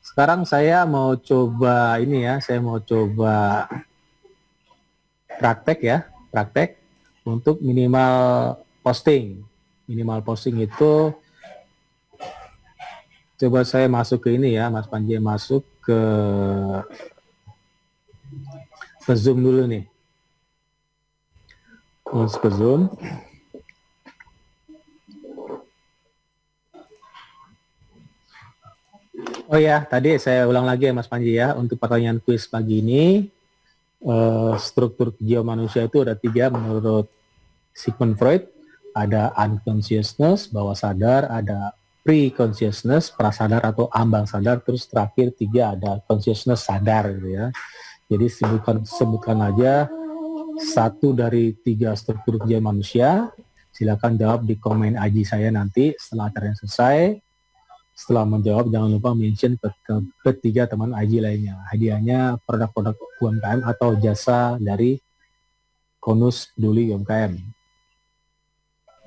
Sekarang saya mau coba ini ya, saya mau coba praktek untuk minimal posting. Minimal posting itu coba saya masuk ke ini ya, Mas Panji, masuk ke Zoom dulu nih. Masuk ke Zoom. Oh ya, tadi saya ulang lagi ya Mas Panji ya, untuk pertanyaan kuis pagi ini. Struktur jiwa manusia itu ada 3 menurut Sigmund Freud. Ada unconsciousness, bawah sadar, ada pre-consciousness, prasadar atau ambang sadar, terus terakhir 3 ada consciousness, sadar gitu ya. Jadi sebutkan aja 1 dari 3 struktur jiwa manusia. Silakan jawab di komen IG saya nanti setelah acaranya selesai. Setelah menjawab, jangan lupa mention ke 3 teman IG lainnya. Hadiahnya produk-produk UMKM atau jasa dari Konus Peduli UMKM.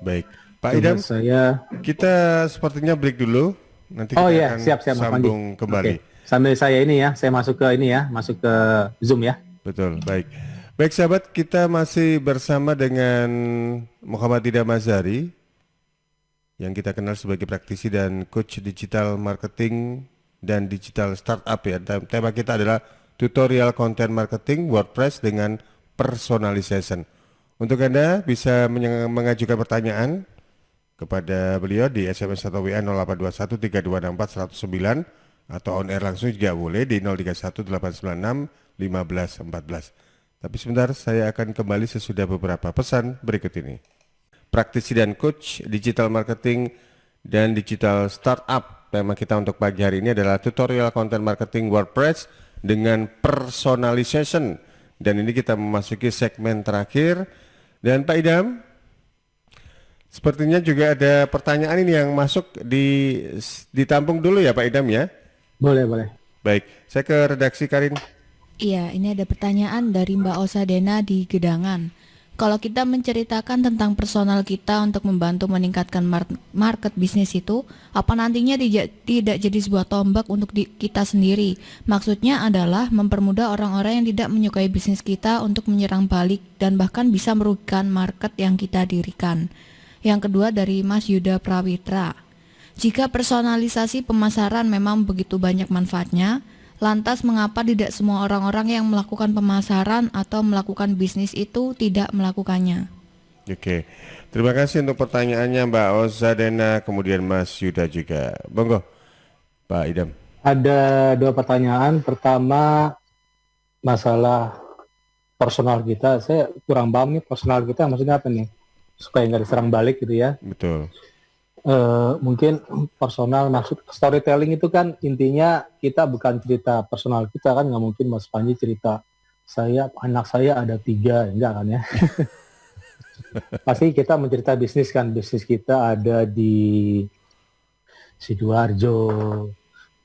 Baik, Pak Idam, kita sepertinya break dulu. Nanti kita akan siap, sambung kembali. Sambil saya ini ya, saya masuk ke ini ya, masuk ke Zoom ya. Betul, baik. Baik sahabat, kita masih bersama dengan Muhammad Idam Azhari, yang kita kenal sebagai praktisi dan coach digital marketing dan digital startup ya. Tema kita adalah tutorial content marketing WordPress dengan personalization. Untuk Anda bisa mengajukan pertanyaan kepada beliau di SMS atau WA 08213264 atau on air langsung juga boleh di 0318961514. Tapi sebentar, saya akan kembali sesudah beberapa pesan berikut ini. Praktisi dan coach digital marketing dan digital startup. Tema kita untuk pagi hari ini adalah tutorial content marketing WordPress dengan personalization. Dan ini kita memasuki segmen terakhir. Dan Pak Idam, Sepertinya juga ada pertanyaan ini yang masuk ditampung dulu ya Pak Idam ya. Boleh, boleh. Baik, saya ke redaksi Karin. Iya, ini ada pertanyaan dari Mbak Osadena di Gedangan. Kalau kita menceritakan tentang personal kita untuk membantu meningkatkan market bisnis itu, apa nantinya tidak jadi sebuah tombak untuk kita sendiri? Maksudnya adalah mempermudah orang-orang yang tidak menyukai bisnis kita untuk menyerang balik dan bahkan bisa merugikan market yang kita dirikan. Yang kedua dari Mas Yuda Prawitra. Jika personalisasi pemasaran memang begitu banyak manfaatnya, lantas mengapa tidak semua orang-orang yang melakukan pemasaran atau melakukan bisnis itu tidak melakukannya? Oke, terima kasih untuk pertanyaannya Mbak Ozadena, kemudian Mas Yuda juga. Monggo, Pak Idam. Ada 2 pertanyaan. Pertama, masalah personal kita. Saya kurang paham nih personal kita maksudnya apa nih? Supaya nggak diserang balik gitu ya. Betul. Mungkin personal maksud storytelling itu kan intinya kita bukan cerita personal kita kan, nggak mungkin Mas Panji cerita anak saya ada 3, enggak kan ya. Pasti kita mencerita bisnis kan, bisnis kita ada di Sidoarjo,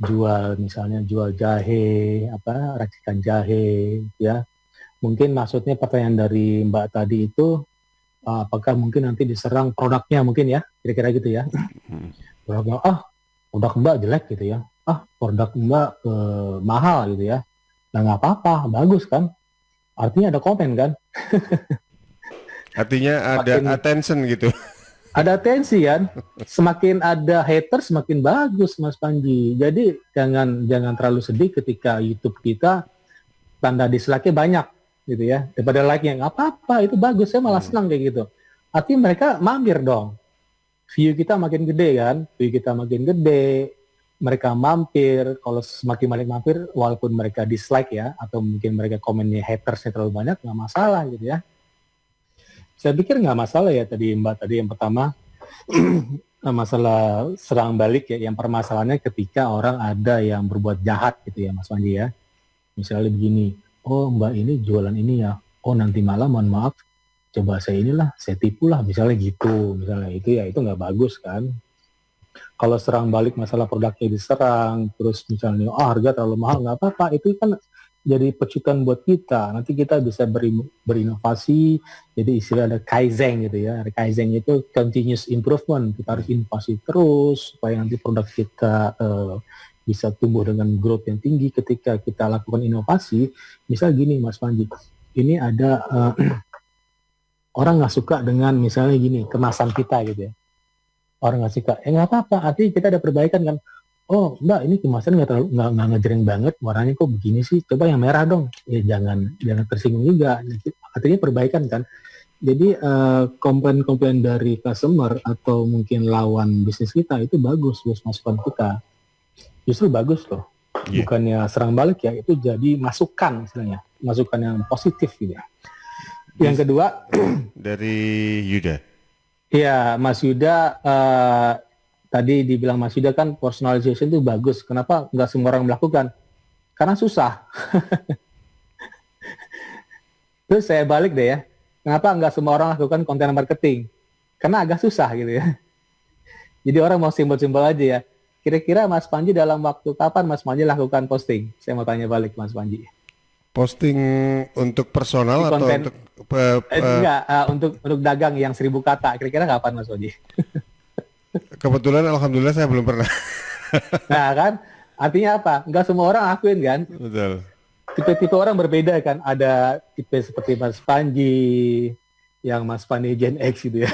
jual jahe, racikan jahe ya. Mungkin maksudnya pertanyaan dari Mbak tadi itu apakah mungkin nanti diserang produknya mungkin ya, kira-kira gitu ya. Produknya, produk Mbak jelek gitu ya. Produk Mbak mahal gitu ya. Nah nggak apa-apa, bagus kan. Artinya ada komen kan. Artinya ada attention gitu. Ada atensi kan. Semakin ada hater semakin bagus Mas Panji. Jadi jangan terlalu sedih ketika YouTube kita tanda dislike-nya banyak gitu ya, daripada like-nya nggak apa-apa, itu bagus, saya malah senang kayak gitu. Artinya mereka mampir dong, view kita makin gede kan, mereka mampir. Kalau semakin banyak mampir, walaupun mereka dislike ya, atau mungkin mereka komennya hatersnya terlalu banyak, nggak masalah gitu ya. Saya pikir nggak masalah ya tadi Mbak, tadi yang pertama masalah serang balik ya, yang permasalahannya ketika orang ada yang berbuat jahat gitu ya Mas Panji ya. Misalnya begini, Mbak ini jualan ini ya, nanti malam mohon maaf, coba saya tipu lah, misalnya gitu, misalnya itu ya, itu nggak bagus kan. Kalau serang balik masalah produknya diserang, terus misalnya harga terlalu mahal, nggak apa-apa, itu kan jadi pecutan buat kita, nanti kita bisa berinovasi, jadi istilah ada Kaizen gitu ya. Kaizen itu continuous improvement, kita harus inovasi terus supaya nanti produk kita bisa tumbuh dengan growth yang tinggi. Ketika kita lakukan inovasi, misal gini Mas Panji, ini ada orang nggak suka dengan misalnya gini, kemasan kita gitu ya, orang nggak suka, nggak apa-apa, artinya kita ada perbaikan kan. Mbak ini kemasan nggak ngejreng banget, warnanya kok begini sih, coba yang merah dong. Ya jangan tersinggung juga, artinya perbaikan kan. Jadi komplain-komplain dari customer atau mungkin lawan bisnis kita itu bagus masukan kita. Justru bagus loh, bukannya serang balik ya, itu jadi masukan istilahnya, masukan yang positif gitu ya. Yang kedua dari Yuda. Iya Mas Yuda, tadi dibilang Mas Yuda kan personalization itu bagus, kenapa nggak semua orang melakukan? Karena susah. Terus saya balik deh ya, kenapa nggak semua orang lakukan konten marketing? Karena agak susah gitu ya. Jadi orang mau simbol-simbol aja ya. Kira-kira Mas Panji dalam waktu kapan Mas Panji lakukan posting? Saya mau tanya balik Mas Panji. Posting untuk personal atau konten, untuk untuk dagang yang 1000 kata. Kira-kira kapan Mas Panji? Kebetulan alhamdulillah saya belum pernah. Nah kan, artinya apa? Nggak semua orang lakuin kan? Betul. Tipe-tipe orang berbeda kan. Ada tipe seperti Mas Panji, yang Mas Panji Gen X gitu ya.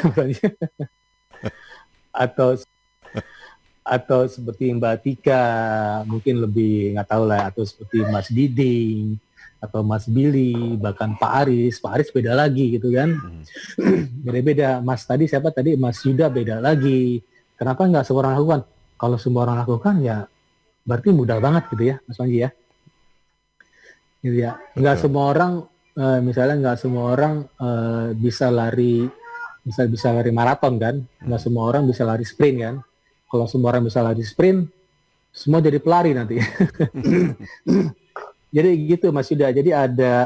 atau seperti Mbak Tika, mungkin lebih nggak tahu lah, atau seperti Mas Diding, atau Mas Billy, bahkan Pak Aris beda lagi gitu kan. Beda-beda. Mas Yuda beda lagi. Kenapa nggak semua orang lakukan? Kalau semua orang lakukan ya berarti mudah banget gitu ya Mas Panji ya. Gitu ya. Nggak semua orang nggak semua orang bisa lari maraton kan. Nggak semua orang bisa lari sprint kan. Kalau semua orang bisa lari sprint, semua jadi pelari nanti. Jadi gitu Mas Yuda. Jadi ada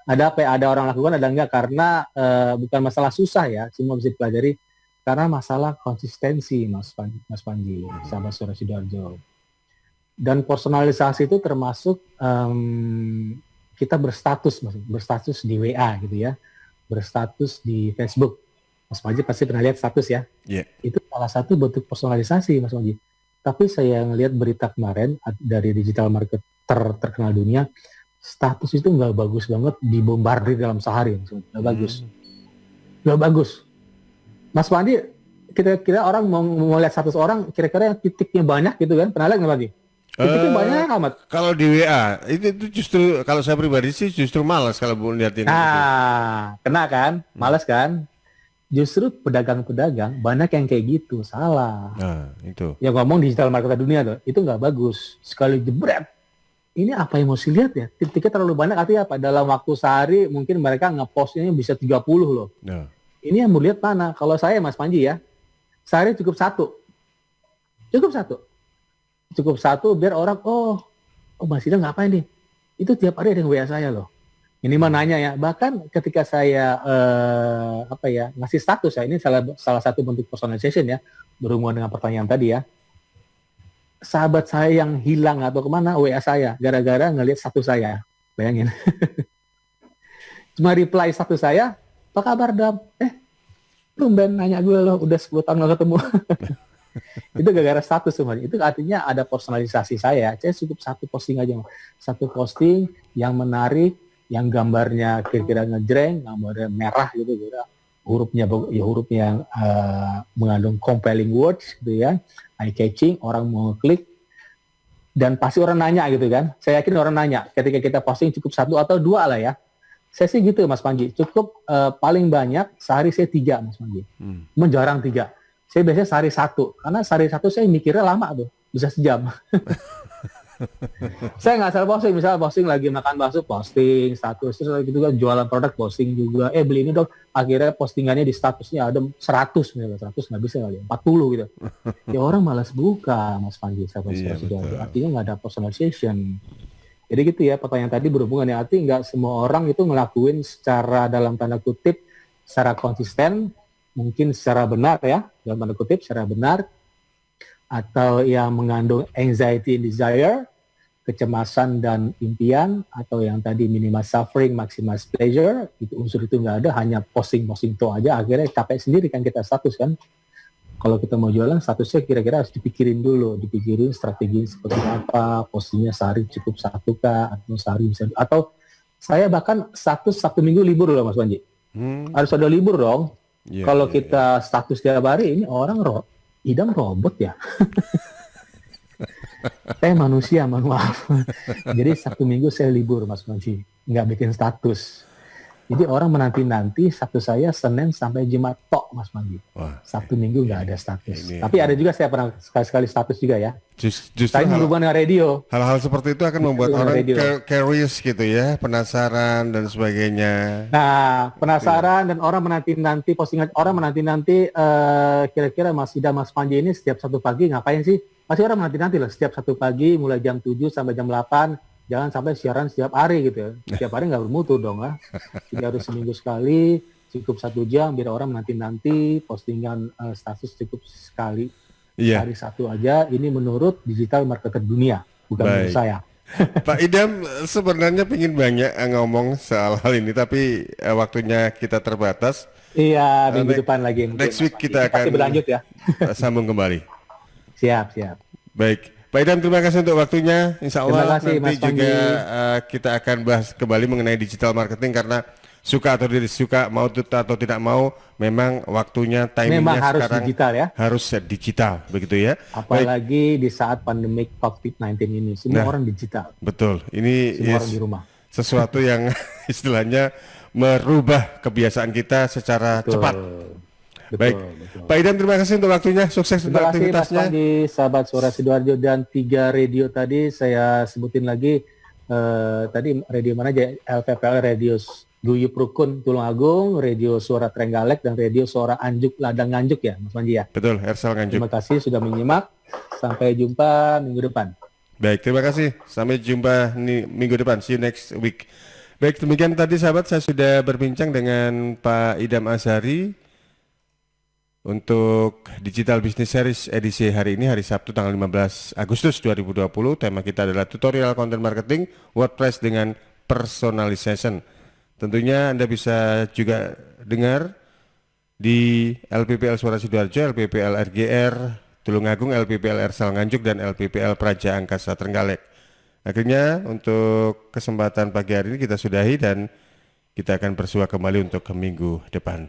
ada apa ya, ada orang lakukan, ada enggak, karena bukan masalah susah ya, semua bisa dipelajari, karena masalah konsistensi, Mas Panji, sahabat Suara Sidoarjo. Dan personalisasi itu termasuk kita berstatus di WA gitu ya, berstatus di Facebook. Mas Panji pasti pernah lihat status ya. Yeah. Itu salah satu bentuk personalisasi, Mas Panji. Tapi saya ngelihat berita kemarin dari digital marketer terkenal dunia, status itu nggak bagus banget, dibombardir dalam sehari, nggak bagus, nggak bagus. Mas Pandi, kira-kira orang mau lihat status orang, kira-kira yang titiknya banyak gitu kan? Pernah lihat nggak Pandi? Titiknya banyak amat. Kalau di WA itu justru, kalau saya pribadi sih justru malas kalau mau liatin. Nah, kena kan? Malas kan? Justru pedagang-pedagang banyak yang kayak gitu, salah. Nah, itu. Yang ngomong digital marketer dunia tuh, itu nggak bagus. Sekali jebret, ini apa yang mau lihat ya? Titiknya terlalu banyak, artinya apa? Dalam waktu sehari mungkin mereka ngepostnya bisa 30 loh. Nah. Ini yang mau lihat mana? Kalau saya Mas Panji ya, sehari cukup satu. Cukup satu biar orang, oh Mas Ida ngapain nih? Itu tiap hari ada yang WA saya loh. Ini mah nanya ya. Bahkan ketika saya ngasih status ya, ini salah satu bentuk personalization ya, berhubungan dengan pertanyaan tadi ya. Sahabat saya yang hilang atau kemana WA saya gara-gara ngelihat status saya, bayangin. Cuma reply status saya, apa kabar Dam? Tumben nanya gue loh, udah 10 tahun gak ketemu. Itu gara-gara status semuanya. Itu artinya ada personalisasi saya cukup satu posting aja, satu posting yang menarik, yang gambarnya kira-kira ngejreng, gambarnya merah gitu, hurufnya yang mengandung compelling words gitu ya, eye catching, orang mau klik, dan pasti orang nanya gitu kan. Saya yakin orang nanya ketika kita posting cukup satu atau dua lah ya. Saya sih gitu Mas Panji, cukup paling banyak sehari saya 3 Mas Panji, jarang 3. Saya biasanya sehari 1, karena sehari 1 saya mikirnya lama tuh, bisa sejam. Saya nggak salah posting, misalnya posting lagi makan bakso, posting status, terus gitu kan jualan produk, posting juga, beli ini dong, akhirnya postingannya di statusnya ada 100, misalnya 100 nggak bisa kali, 40 gitu. Ya orang malas buka, Mas Panji, artinya nggak ada personalization. Jadi gitu ya, pertanyaan tadi berhubungan ya, artinya nggak semua orang itu ngelakuin secara dalam tanda kutip, secara konsisten, mungkin secara benar ya, dalam tanda kutip secara benar, atau yang mengandung anxiety and desire, kecemasan dan impian, atau yang tadi minimize suffering, maximize pleasure, itu unsur itu nggak ada, hanya posting-posting itu aja, akhirnya capek sendiri kan kita status kan. Kalau kita mau jualan, statusnya kira-kira harus dipikirin dulu, dipikirin strategi seperti apa, postingnya sehari cukup 1 kah, atau sehari bisa, atau saya bahkan status Sabtu Minggu libur loh Mas Panji. Harus ada libur dong. Kalau kita status tiap hari, ini orang idam robot ya. Saya manusia, maaf. Jadi Sabtu Minggu saya libur Mas Panji, nggak bikin status. Jadi orang menanti-nanti Sabtu saya Senin sampai Jumat tok Mas Panji. Sabtu Minggu nggak ada status. Tapi ada juga saya pernah sekali-sekali status juga ya. Justru saya berhubungan dengan radio. Hal-hal seperti itu akan membuat orang curious gitu ya, penasaran dan sebagainya. Nah, penasaran dan orang menanti-nanti postingan, orang menanti-nanti kira-kira Mas Ida, Mas Panji ini setiap Sabtu pagi ngapain sih? Masih orang menanti-nanti lah setiap Sabtu pagi mulai jam 7 sampai jam 8. Jangan sampai siaran setiap hari gitu ya. Setiap hari nggak bermutu dong ya. Jadi harus seminggu sekali, cukup 1 jam biar orang menanti-nanti postingan status cukup sekali. Hari 1 aja. Ini menurut digital marketer dunia, bukan menurut saya. Pak Idam sebenarnya pengen banyak ngomong soal hal ini, tapi waktunya kita terbatas. Iya, minggu depan lagi. Next week kita akan berlanjut ya. Sambung kembali. Siap. Baik. Pak Idam, terima kasih untuk waktunya. Insya Allah kasih, nanti Mas juga kita akan bahas kembali mengenai digital marketing, karena suka atau tidak suka, mau atau tidak mau, memang waktunya, timingnya harus sekarang digital ya. Harus digital, begitu ya. Apalagi di saat pandemik COVID-19 ini, semua orang digital. Betul, ini semua orang di rumah. Sesuatu yang istilahnya merubah kebiasaan kita secara cepat. Baik, Pak Idam, terima kasih untuk waktunya, sukses untuk aktivitasnya. Terima kasih Mas Pandi, sahabat Suara Sidoarjo, dan 3 radio tadi saya sebutin lagi. Tadi radio mana aja? LPPL, Radio Guyup Rukun Tulungagung, Radio Suara Trenggalek, dan Radio Suara Anjuk Ladang Nganjuk ya Mas Pandi ya? Betul, Hersal Nganjuk. Terima kasih sudah menyimak, sampai jumpa minggu depan. Baik, terima kasih, sampai jumpa minggu depan, see you next week. Baik, demikian tadi sahabat saya sudah berbincang dengan Pak Idam Azhari untuk Digital Business Series edisi hari ini, hari Sabtu tanggal 15 Agustus 2020. Tema kita adalah tutorial content marketing WordPress dengan personalization. Tentunya Anda bisa juga dengar di LPPL Suara Sidoarjo, LPPL RGR Tulungagung, LPPL Ersal Nganjuk, dan LPPL Praja Angkasa Trenggalek. Akhirnya untuk kesempatan pagi hari ini kita sudahi dan kita akan bersua kembali untuk ke minggu depan.